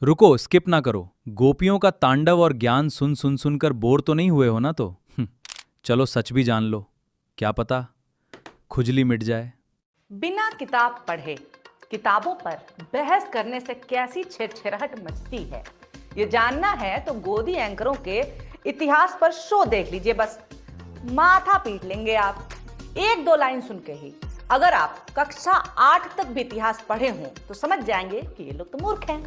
रुको, स्किप ना करो। गोपियों का तांडव और ज्ञान सुन सुन सुनकर बोर तो नहीं हुए हो ना? तो चलो सच भी जान लो, क्या पता खुजली मिट जाए। बिना किताब पढ़े किताबों पर बहस करने से कैसी छेड़छेड़ाहट मचती है, ये जानना है तो गोदी एंकरों के इतिहास पर शो देख लीजिए। बस माथा पीट लेंगे आप एक दो लाइन सुन के ही। अगर आप कक्षा 8 तक भी इतिहास पढ़े हों तो समझ जाएंगे कि ये लोग तो मूर्ख हैं,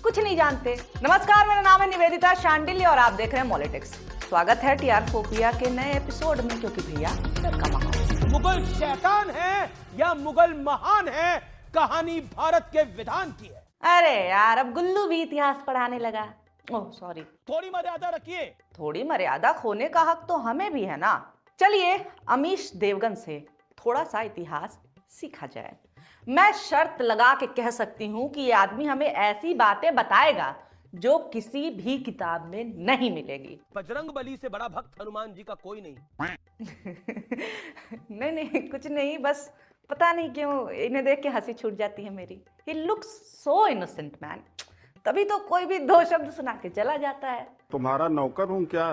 कुछ नहीं जानते। नमस्कार, मेरा नाम है निवेदिता शांडिल्य और आप देख रहे हैं पॉलिटिक्स। स्वागत है टीआर फोपिया के नए एपिसोड में, क्योंकि भैया डर का माहौल। मुगल शैतान है या मुगल महान है, कहानी भारत के विधान की है। अरे यार, अब गुल्लू भी इतिहास पढ़ाने लगा। Oh sorry. थोड़ी मर्यादा रखिए। थोड़ी मर्यादा खोने का हक तो हमें भी है ना। चलिए अमीश देवगन से थोड़ा सा इतिहास सीखा जाए। मैं शर्त लगा के कह सकती हूँ कि ये आदमी हमें ऐसी बातें बताएगा जो किसी भी किताब में नहीं मिलेगी। बजरंग बली से बड़ा भक्त हनुमान जी का कोई नहीं। नहीं नहीं, कुछ नहीं, बस पता नहीं क्यों इन्हें देख के हंसी छूट जाती है मेरी। He looks so innocent man। तभी तो कोई भी दो शब्द सुना के चला जाता है। तुम्हारा नौकर हूँ क्या?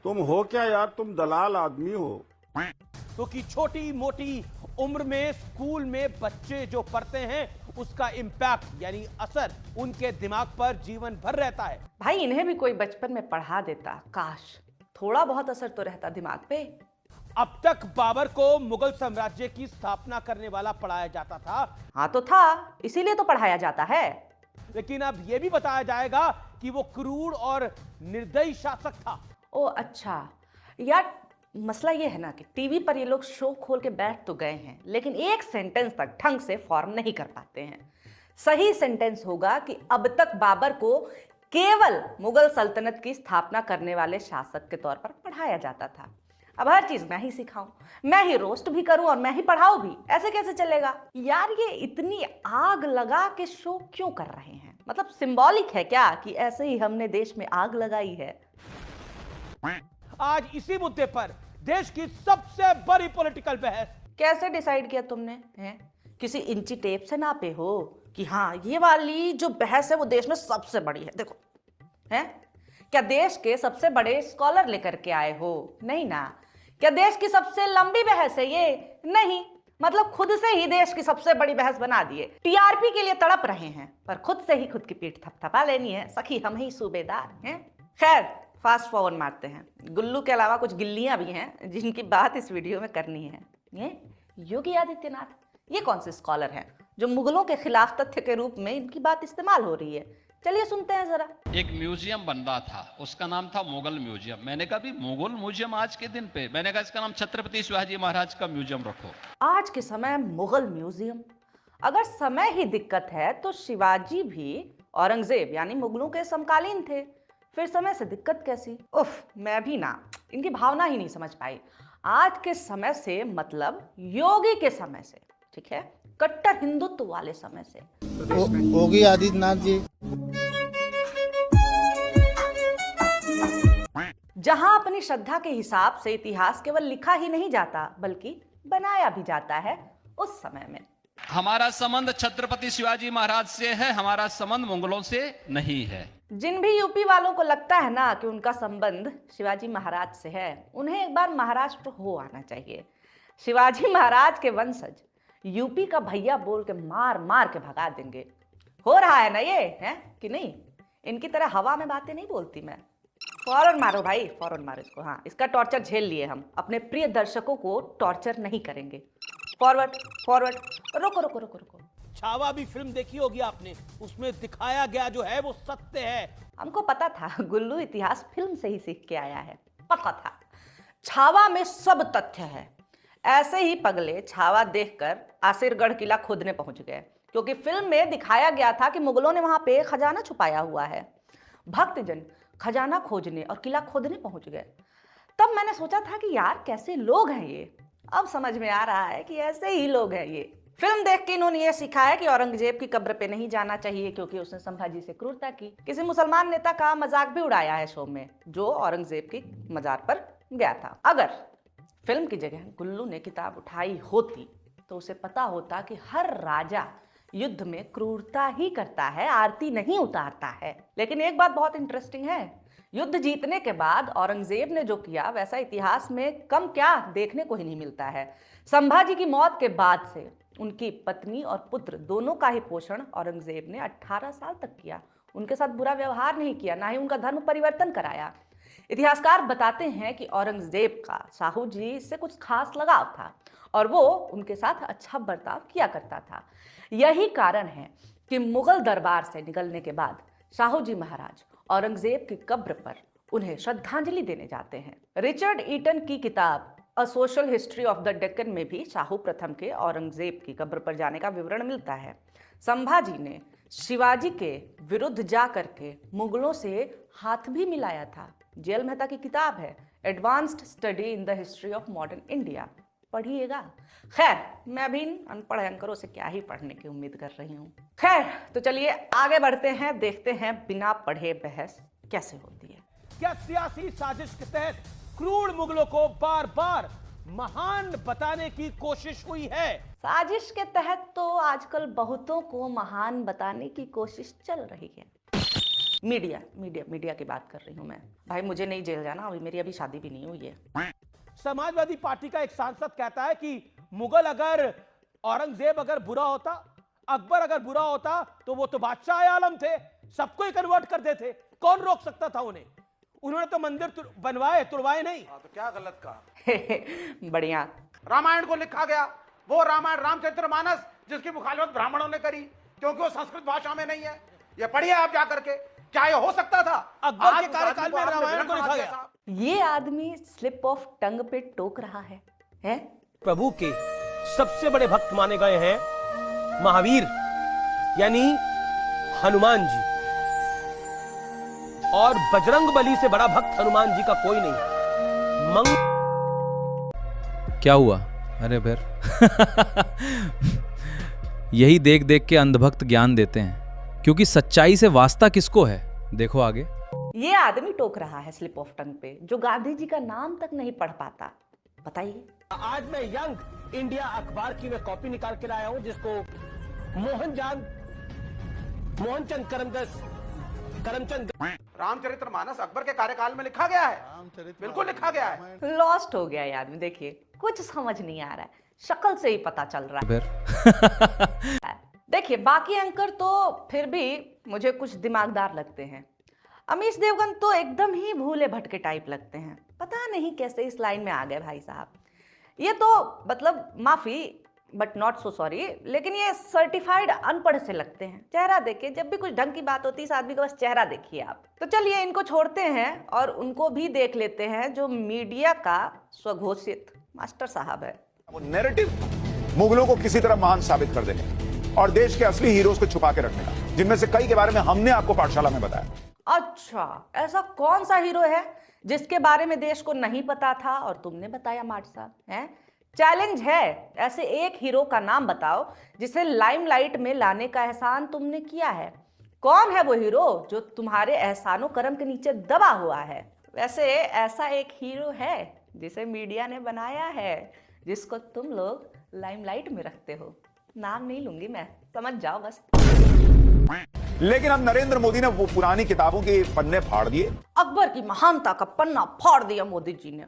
तुम हो क्या यार? तुम दलाल आदमी हो। क्योंकि छोटी मोटी उम्र में स्कूल में बच्चे जो पढ़ते हैं उसका इम्पैक्ट यानी असर उनके दिमाग पर जीवन भर रहता है। भाई इन्हें भी कोई बचपन में पढ़ा देता, काश थोड़ा बहुत असर तो रहता दिमाग पे। अब तक बाबर को मुगल साम्राज्य की स्थापना करने वाला पढ़ाया जाता था। हाँ तो था, इसीलिए तो पढ़ाया जाता है। लेकिन अब यह भी बताया जाएगा कि वो क्रूर और निर्दयी शासक था। ओ अच्छा यार, मसला ये है ना कि टीवी पर ये लोग शो खोल के बैठ तो गए हैं, लेकिन एक सेंटेंस तक ढंग से फॉर्म नहीं कर पाते हैं। सही सेंटेंस होगा कि अब तक बाबर को केवल मुगल सल्तनत की स्थापना करने वाले शासक के तौर पर पढ़ाया जाता था। अब हर चीज मैं ही सिखाऊं, मैं ही रोस्ट भी करूं और मैं ही पढ़ाऊं भी, ऐसे कैसे चलेगा यार? ये इतनी आग लगा के शो क्यों कर रहे हैं? मतलब सिंबॉलिक है क्या कि ऐसे ही हमने देश में आग लगाई है? आज इसी मुद्दे पर देश की सबसे बड़ी पॉलिटिकल बहस। कैसे डिसाइड किया तुमने? हैं किसी इंची टेप से नापे हो कि हाँ ये वाली जो बहस है वो देश में सबसे बड़ी है? देखो, हैं क्या देश के सबसे बड़े स्कॉलर लेकर के आए हो? नहीं ना। क्या देश की सबसे लंबी बहस है ये? नहीं। मतलब खुद से ही देश की सबसे बड़ी बहस बना दिए। टीआरपी के लिए तड़प रहे हैं पर खुद से ही खुद की पीठ थपथपा लेनी है। सखी हम ही सूबेदार हैं। खैर फास्ट फॉरवर्ड मारते हैं। गुल्लू के अलावा कुछ गिल्लियां भी हैं जिनकी बात इस वीडियो में करनी है। ये योगी आदित्यनाथ, ये कौन से स्कॉलर हैं जो मुगलों के खिलाफ तथ्य के रूप में इनकी बात इस्तेमाल हो रही है? चलिए सुनते हैं जरा। एक म्यूजियम बन रहा था, उसका नाम था मुगल म्यूजियम। मैंने कहा भी मुगल म्यूजियम आज के दिन पे, मैंने कहा इसका नाम छत्रपति शिवाजी महाराज का म्यूजियम रखो। आज के समय मुगल म्यूजियम? अगर समय ही दिक्कत है तो शिवाजी भी औरंगजेब यानी मुगलों के समकालीन थे, फिर समय से दिक्कत कैसी? उफ, मैं भी ना इनकी भावना ही नहीं समझ पाई। आज के समय से मतलब योगी के समय से, ठीक है, कट्टर हिंदुत्व वाले समय से। योगी आदित्यनाथ जी जहां अपनी श्रद्धा के हिसाब से इतिहास केवल लिखा ही नहीं जाता बल्कि बनाया भी जाता है, उस समय में हमारा संबंध छत्रपति शिवाजी महाराज से है, हमारा संबंध मुगलों से नहीं है। जिन भी यूपी वालों को लगता है ना कि उनका संबंध शिवाजी महाराज से है, उन्हें एक बार महाराष्ट्र हो आना चाहिए। शिवाजी महाराज के वंशज यूपी का भैया बोल के मार मार के भगा देंगे। हो रहा है ना ये, है कि नहीं? इनकी तरह हवा में बातें नहीं बोलती मैं। फौरन मारो भाई, फौरन मारो इसको। हाँ, इसका टॉर्चर झेल लिए हम, अपने प्रिय दर्शकों को टॉर्चर नहीं करेंगे। फॉरवर्ड फॉरवर्ड, रुको रुको रुको रुको। छावा भी फिल्म देखी होगी आपने, उसमें दिखाया गया जो है वो सत्य है। हमको पता था गुल्लू इतिहास फिल्म से ही सीख के आया है, पता था। छावा में सब तथ्य है। ऐसे ही पगले छावा देखकर आसिरगढ़ किला खोदने पहुंच गए, क्योंकि फिल्म में दिखाया गया था कि मुगलों ने वहां पे खजाना छुपाया हुआ है। भक्तजन खजाना खोजने और किला खोदने पहुंच गए। तब मैंने सोचा था कि यार कैसे लोग हैं ये। अब समझ में आ रहा है कि ऐसे ही लोग हैं ये। फिल्म देख के इन्होंने ये सीखा है कि औरंगजेब की कब्र पे नहीं जाना चाहिए क्योंकि उसने संभाजी से क्रूरता की। किसी मुसलमान नेता का मजाक भी उड़ाया है शो में, जो औरंगजेब की मजार पर गया था। अगर फिल्म की जगह गुल्लू ने किताब उठाई होती तो उसे पता होता कि हर राजा युद्ध में क्रूरता ही करता है, आरती नहीं उतारता है। लेकिन एक बात बहुत इंटरेस्टिंग है, युद्ध जीतने के बाद औरंगजेब ने जो किया वैसा इतिहास में कम क्या देखने को ही नहीं मिलता है। संभाजी की मौत के बाद से उनकी पत्नी और पुत्र दोनों का ही पोषण औरंगजेब ने 18 साल तक किया। उनके साथ बुरा व्यवहार नहीं किया, ना ही उनका धर्म परिवर्तन कराया। इतिहासकार बताते हैं कि औरंगजेब का साहू जी से कुछ खास लगाव था और वो उनके साथ अच्छा बर्ताव किया करता था। यही कारण है कि मुगल दरबार से निकलने के बाद साहू जी महाराज औरंगजेब की कब्र पर उन्हें श्रद्धांजलि देने जाते हैं। रिचर्ड ईटन की किताब a social history of the Deccan में भी शाहू प्रथम के औरंगजेब की कब्र पर जाने का विवरण मिलता है। संभाजी ने शिवाजी के विरुद्ध जा करके मुगलों से हाथ भी मिलाया था। जेल मेहता की किताब है advanced study in the history of modern India, पढ़िएगा। खैर, मैं भी अनपढ़ एंकरों से क्या ही पढ़ने की उम्मीद कर रही हूँ। खैर, तो चलिए आगे बढ़ते हैं, देखते हैं बिना पढ़े बहस कैसे होती है। क्या सियासी साजिश के तहत क्रूर मुगलों को बार बार महान बताने की कोशिश हुई है? साजिश के तहत तो आजकल बहुतों को महान बताने की कोशिश चल रही है। मीडिया की बात कर रही हूँ मैं। भाई मुझे नहीं जेल जाना, मेरी शादी भी नहीं हुई है। समाजवादी पार्टी का एक सांसद कहता है कि मुगल अगर औरंगजेब अगर बुरा होता, अकबर अगर बुरा होता तो वो तो बादशाह आलम थे, सबको ही कन्वर्ट कर देते, कौन रोक सकता था उन्हें? उन्होंने तो मंदिर बनवाए, तुड़वाए नहीं। तो क्या गलत कहा? बढ़िया। रामायण को लिखा गया, वो रामायण रामचरितमानस जिसकी मुखालिफत ब्राह्मणों ने करी क्योंकि वो संस्कृत भाषा में नहीं है। ये पढ़िए आप जाकर के, क्या ये हो सकता था? अकबर के कार्यकाल में रामायण को लिखा गया। ये आदमी स्लिप ऑफ टंग पे टोक रहा है? प्रभु के सबसे बड़े भक्त माने गए हैं महावीर यानी हनुमान जी, और बजरंग बली से बड़ा भक्त हनुमान जी का कोई नहीं। क्या हुआ? अरे फिर यही देख देख के अंधभक्त ज्ञान देते हैं, क्योंकि सच्चाई से वास्ता किसको है? देखो आगे। ये आदमी टोक रहा है स्लिप ऑफ टंग पे जो गांधी जी का नाम तक नहीं पढ़ पाता। बताइए। आज मैं यंग इंडिया अखबार की मैं कॉपी निकाल कर आया हूं जिसको मोहनचंद करमचंद रामचरितमानस अकबर के कार्यकाल में लिखा गया है, बिल्कुल लिखा गया है। लॉस्ट हो गया ये आदमी। देखिए, कुछ समझ नहीं आ रहा है, शक्ल से ही पता चल रहा फिर है। देखिए, बाकी एंकर तो फिर भी मुझे कुछ दिमागदार लगते हैं। अमीश देवगन तो एकदम ही भूले भटके टाइप लगते हैं। पता नहीं कैसे इस लाइन में आ गए भाई साहब। ये तो मतलब माफी बट नॉट सो सॉरी, लेकिन ये सर्टिफाइड अनपढ़ से लगते हैं। चेहरा देखे, जब भी कुछ ढंग की बात होती है इस आदमी का बस चेहरा देखिए आप। तो चलिए इनको छोड़ते हैं और उनको भी देख लेते हैं जो मीडिया का स्वघोषित मास्टर साहब है। वो नैरेटिव मुगलों को किसी तरह महान साबित कर देने और देश के असली हीरोज को छुपा के रखने का, जिनमें से कई के बारे में हमने आपको पाठशाला में बताया। अच्छा, ऐसा कौन सा हीरो है जिसके बारे में देश को नहीं पता था और तुमने बताया माट साहब? हैं? चैलेंज है, ऐसे एक हीरो का नाम बताओ जिसे लाइमलाइट में लाने का एहसान तुमने किया है। कौन है वो हीरो जो तुम्हारे एहसानों करम के नीचे दबा हुआ है? वैसे ऐसा एक हीरो है जिसे मीडिया ने बनाया है, जिसको तुम लोग लाइमलाइट में रखते हो। नाम नहीं लूंगी मैं, समझ जाओ बस। लेकिन अब नरेंद्र मोदी ने वो पुरानी किताबों के पन्ने फाड़ दिए। अकबर की महानता का पन्ना फाड़ दिया मोदी जी ने।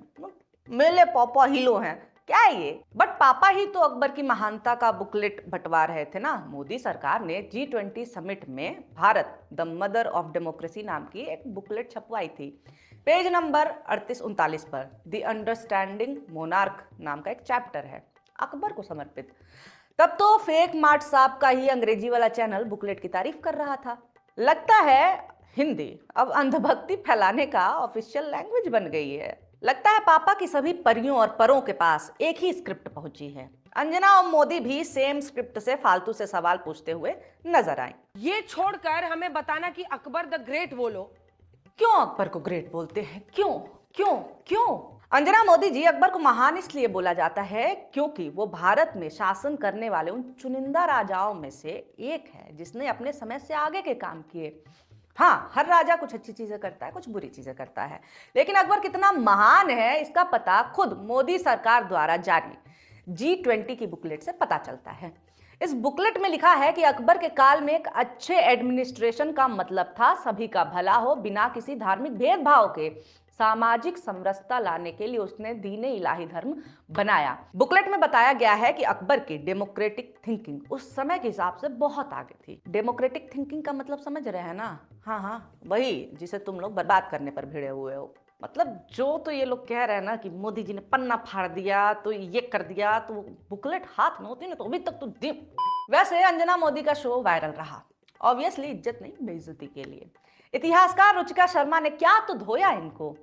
मेले पापा हीरो हैं क्या है ये? बट पापा ही तो अकबर की महानता का बुकलेट बंटवा रहे थे ना। मोदी सरकार ने G20 समिट में Bharat the mother of democracy नाम की एक बुकलेट छपवाई थी। पेज नंबर 38-39 पर द अंडरस्टैंडिंग मोनार्क नाम का एक चैप्टर है अकबर को समर्पित। तब तो फेक मार्ट साहब का ही अंग्रेजी वाला चैनल बुकलेट की तारीफ कर रहा था। लगता है हिंदी अब अंधभक्ति फैलाने का ऑफिशियल लैंग्वेज बन गई है। लगता है पापा की सभी परियों और परों के पास एक ही स्क्रिप्ट पहुंची है। अंजना और मोदी भी सेम स्क्रिप्ट से फालतू से सवाल पूछते हुए नजर आए। ये छोड़कर हमें बताना कि अकबर द ग्रेट बोलो। क्यों अकबर को ग्रेट बोलते हैं? क्यों क्यों क्यों? अंजना मोदी जी, अकबर को महान इसलिए बोला जाता है क्योंकि वो भारत में शासन करने वाले उन चुनिंदा राजाओं में से एक है जिसने अपने समय से आगे के काम किए। हाँ, हर राजा कुछ अच्छी चीजें करता है, कुछ बुरी चीजें करता है, लेकिन अकबर कितना महान है इसका पता खुद मोदी सरकार द्वारा जारी G20 की बुकलेट से पता चलता है। इस बुकलेट में लिखा है कि अकबर के काल में एक अच्छे एडमिनिस्ट्रेशन का मतलब था सभी का भला हो, बिना किसी धार्मिक भेदभाव के सामाजिक समरसता लाने के लिए उसने दीन इलाही धर्म बनाया। बुकलेट में बताया गया है कि अकबर की डेमोक्रेटिक थिंकिंग उस समय के हिसाब से बहुत आगे थी। डेमोक्रेटिक थिंकिंग का मतलब समझ रहे हैं ना? हाँ, वही जिसे तुम लोग बर्बाद करने पर भिड़े हुए हो। मतलब जो तो ये लोग कह रहे हैं ना कि मोदी जी ने पन्ना फाड़ दिया, तो ये कर दिया, तो बुकलेट हाथ में होती ना तो अभी तक तो वैसे अंजना मोदी का शो वायरल रहा, ऑब्वियसली इज्जत नहीं बेइज्जती के लिए। इतिहासकार रुचिका शर्मा ने क्या तो धोया इनको।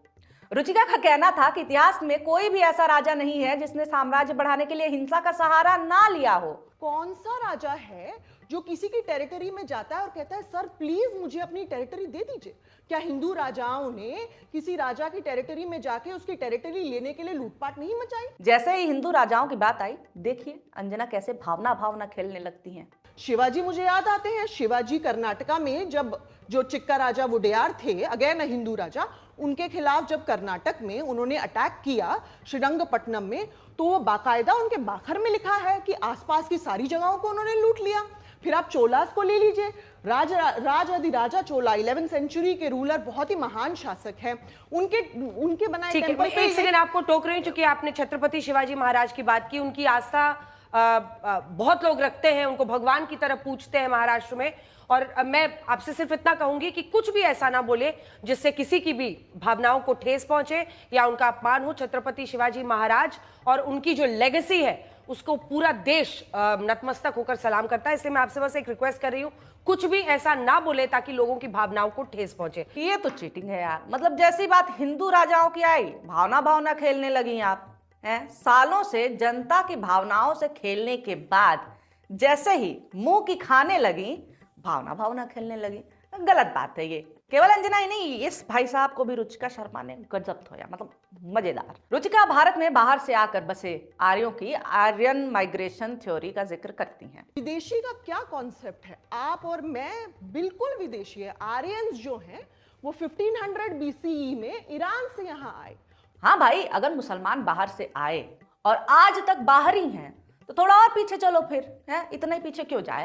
रुचिका का कहना था कि इतिहास में कोई भी ऐसा राजा नहीं है जिसने साम्राज्य बढ़ाने के लिए हिंसा का सहारा ना लिया हो। कौन सा राजा है जो किसी की टेरिटरी में जाता है और कहता है सर प्लीज मुझे अपनी टेरिटरी दे दीजिए? क्या हिंदू राजाओं ने किसी राजा की टेरिटरी में जाके उसकी टेरिटरी लेने के लिए लूटपाट नहीं मचाई? जैसे ही हिंदू राजाओं की बात आई, देखिए अंजना कैसे भावना खेलने लगती हैं। शिवाजी मुझे याद आते हैं। शिवाजी कर्नाटका में जब जो चिक्का राजा वुडेयार थे, अगेन हिंदू राजा, उनके खिलाफ जब कर्नाटक में उन्होंने अटैक किया श्रीरंगपट्टनम में, तो वो बाकायदा उनके बाखर में लिखा है कि आसपास की सारी जगहों को उन्होंने लूट लिया। फिर आप चोलास को ले लीजिए, राजाधिराजा चोला 11th सेंचुरी के रूलर, बहुत ही महान शासक हैं। उनके बनाए टेंपल पे एक सेकंड आपको टोक रही हूं, क्योंकि आपने छत्रपति शिवाजी महाराज की बात की। उनकी आस्था बहुत लोग रखते हैं, उनको भगवान की तरह पूजते हैं महाराष्ट्र में। और मैं आपसे सिर्फ इतना कहूंगी कि कुछ भी ऐसा ना बोले जिससे किसी की भी भावनाओं को ठेस पहुंचे या उनका अपमान हो। छत्रपति शिवाजी महाराज और उनकी जो लेगेसी है उसको पूरा देश नतमस्तक होकर सलाम करता है। इसलिए मैं आपसे बस एक रिक्वेस्ट कर रही हूँ, कुछ भी ऐसा ना बोले ताकि लोगों की भावनाओं को ठेस पहुंचे। ये तो चीटिंग है यार। मतलब जैसी बात हिंदू राजाओं की आई, भावना खेलने लगी आप हैं। सालों से जनता की भावनाओं से खेलने के बाद जैसे ही मुंह की खाने लगी, भावना खेलने लगी। गलत बात है ये। केवल अंजना ही नहीं, इस भाई साहब को भी रुचिका शर्मा ने गजब धोया, मतलब मजेदार। रुचिका भारत में बाहर से आकर बसे आर्यों की आर्यन माइग्रेशन थ्योरी का जिक्र करती हैं। विदेशी का क्या कॉन्सेप्ट है? आप और मैं बिल्कुल विदेशी है। आर्यंस जो हैं वो 1500 BCE में ईरान से यहाँ आए। हाँ भाई, अगर मुसलमान बाहर से आए और आज तक बाहर ही हैं तो थोड़ा और पीछे चलो फिर, है इतना ही पीछे क्यों जाए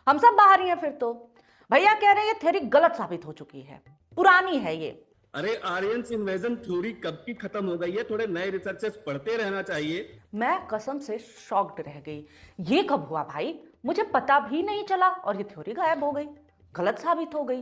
हम सब बाहर ही हैं फिर तो। भैया कह रहे हैं ये थ्योरी गलत साबित हो चुकी है, पुरानी है ये। अरे आर्यन इन्वेजन थ्योरी कब की खत्म हो गई है? थोड़े नए रिसर्चेस पढ़ते रहना चाहिए। मैं कसम से शॉक्ड रह गई। ये कब हुआ भाई? मुझे पता भी नहीं चला और ये थ्योरी गायब हो गई, गलत साबित हो गई।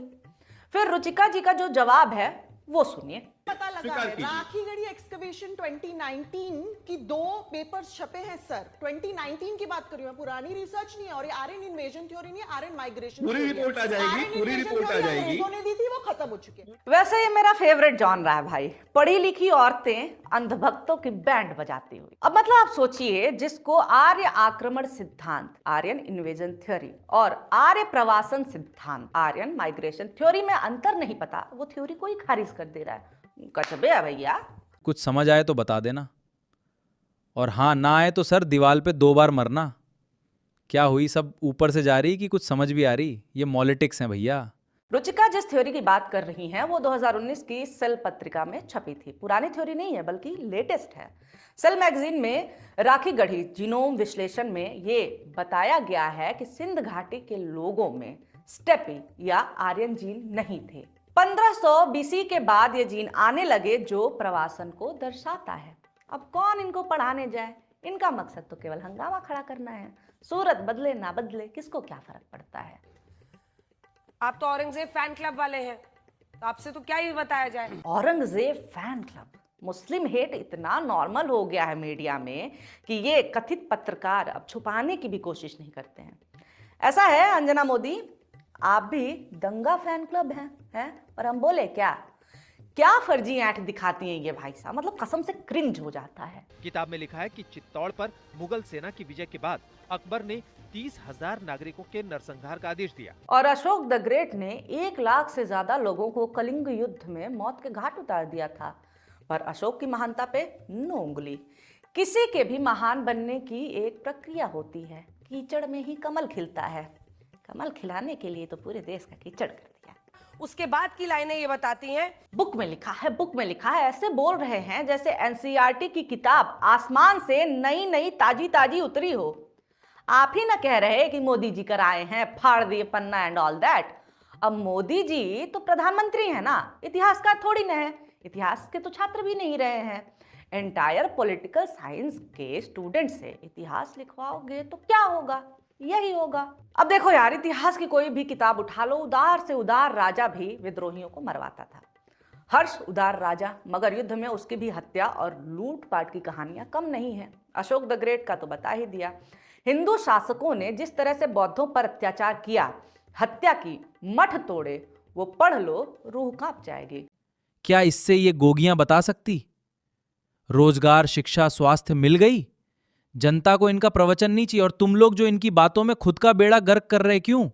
फिर रुचिका जी का जो जवाब है वो सुनिए। पता लगा है, राखीगढ़ी एक्सकवेशन 2019 की 2 पेपर्स छपे हैं सर। 2019 की बात कर रही हूं, पुरानी रिसर्च नहीं है। और ये आर्यन इन्वेजन थ्योरी नहीं, आर्यन माइग्रेशन पूरी रिपोर्ट आ जाएगी, पूरी रिपोर्ट आ जाएगी। उन्होंने दी थी, वो खत्म हो चुकी है। वैसे ये मेरा फेवरेट जॉनरा है भाई, पढ़ी लिखी औरतें अंधभक्तों की बैंड बजाती हुई। अब मतलब आप सोचिए, जिसको आर्य आक्रमण सिद्धांत आर्यन इन्वेजन थ्योरी और आर्य प्रवासन सिद्धांत आर्यन माइग्रेशन थ्योरी में अंतर नहीं पता, वो थ्योरी को ही खारिज कर दे रहा है। कचबे है भैया। कुछ समझ आए तो बता देना, और हाँ ना आए तो सर दीवार पे 2 बार मरना। क्या हुई, सब ऊपर से जा रही कि कुछ समझ भी आ रही? ये मॉलिटिक्स हैं भैया। रुचिका जिस थ्योरी की बात कर रही हैं वो 2019 की सेल पत्रिका में छपी थी। पुरानी थ्योरी नहीं है बल्कि लेटेस्ट है। सेल मैगजीन में राखीगढ़ी जीनोम विश्लेषण में ये बताया गया है कि सिंध घाटी के लोगों में स्टेपी या आर्यन जीन नहीं थे। 1500 BC के बाद ये जीन आने लगे जो प्रवासन को दर्शाता है। अब कौन इनको पढ़ाने जाए? इनका मकसद तो केवल हंगामा खड़ा करना है। सूरत बदले ना बदले किसको क्या फर्क पड़ता है? आप तो औरंगजेब फैन क्लब वाले हैं, तो आपसे तो क्या ही बताया जाए। औरंगजेब फैन क्लब, मुस्लिम हेट इतना नॉर्मल हो गया है मीडिया में कि ये कथित पत्रकार अब छुपाने की भी कोशिश नहीं करते हैं। ऐसा है अंजना मोदी, आप भी दंगा फैन क्लब हैं? और हम बोले क्या फर्जी ऐंठ दिखाती हैं ये भाई साहब, मतलब कसम से क्रिंज हो जाता है। किताब में लिखा है कि चित्तौड़ पर मुगल सेना की विजय के बाद अकबर ने 30,000 नागरिकों के नरसंहार का आदेश दिया और अशोक द ग्रेट ने 1 लाख से ज्यादा लोगों को कलिंग युद्ध में मौत के घाट उतार दिया था। पर अशोक की महानता पे नो उंगली। किसी के भी महान बनने की एक प्रक्रिया होती है, कीचड़ में ही कमल खिलता है। कमल खिलाने के लिए तो पूरे देश का कीचड़ कर दिया। उसके बाद की लाइनें ये बताती हैं, बुक में लिखा है, बुक में लिखा है। ऐसे बोल रहे हैं जैसे NCERT की किताब आसमान से नई ताजी उतरी हो। आप ही ना कह रहे कि मोदी जी कराए हैं, फाड़ दिए पन्ना एंड ऑल दैट। अब मोदी जी तो प्रधानमंत्री है ना, इतिहासकार थोड़ी ना है, इतिहास के तो छात्र भी नहीं रहे हैं। एंटायर पॉलिटिकल साइंस के स्टूडेंट से इतिहास लिखवाओगे तो क्या होगा? यही होगा। अब देखो यार, इतिहास की कोई भी किताब उठा लो, उदार से उदार राजा भी विद्रोहियों को मरवाता था। हर्ष उदार राजा, मगर युद्ध में उसकी भी हत्या और लूटपाट की कहानियां कम नहीं है। अशोक द ग्रेट का तो बता ही दिया। हिंदू शासकों ने जिस तरह से बौद्धों पर अत्याचार किया, हत्या की, मठ तोड़े, वो पढ़ लो, रूह कांप जाएगी। क्या इससे ये गोगियां बता सकती? रोजगार, शिक्षा, स्वास्थ्य मिल गई? जनता को इनका प्रवचन नहीं चाहिए, और तुम लोग जो इनकी बातों में खुद का बेड़ा गर्क कर रहे, क्यों?